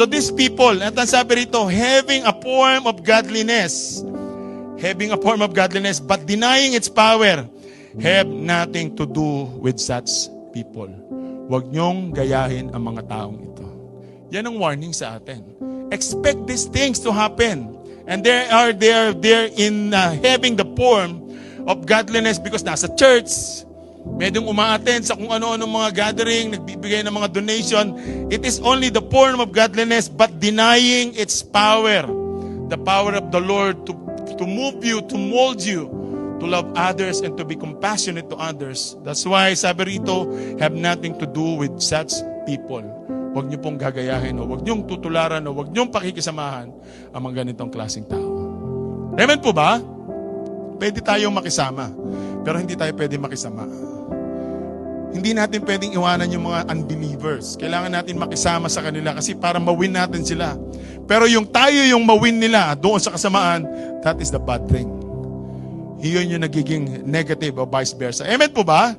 So these people, at ang sabi rito, having a form of godliness, but denying its power, have nothing to do with such people. Huwag niyong gayahin ang mga taong ito. Yan ang warning sa atin. Expect these things to happen. And they are there in having the form of godliness because nasa church, medyo umaattend sa kung ano-ano mga gathering, nagbibigay ng mga donation. It is only the form of godliness but denying its power. The power of the Lord to move you, to mold you, to love others and to be compassionate to others. That's why sabi rito, have nothing to do with such people. Huwag niyo pong gagayahin o huwag niyong tutularan o huwag niyong pakikisamahan ang mga ganitong klaseng tao. Amen po ba? Pwede tayong makisama, pero hindi tayo pwede makisama. Hindi natin pwedeng iwanan yung mga unbelievers. Kailangan natin makisama sa kanila kasi para mawin natin sila. Pero yung tayo yung mawin nila doon sa kasamaan, that is the bad thing. Iyon yung nagiging negative o vice versa. Amen po ba?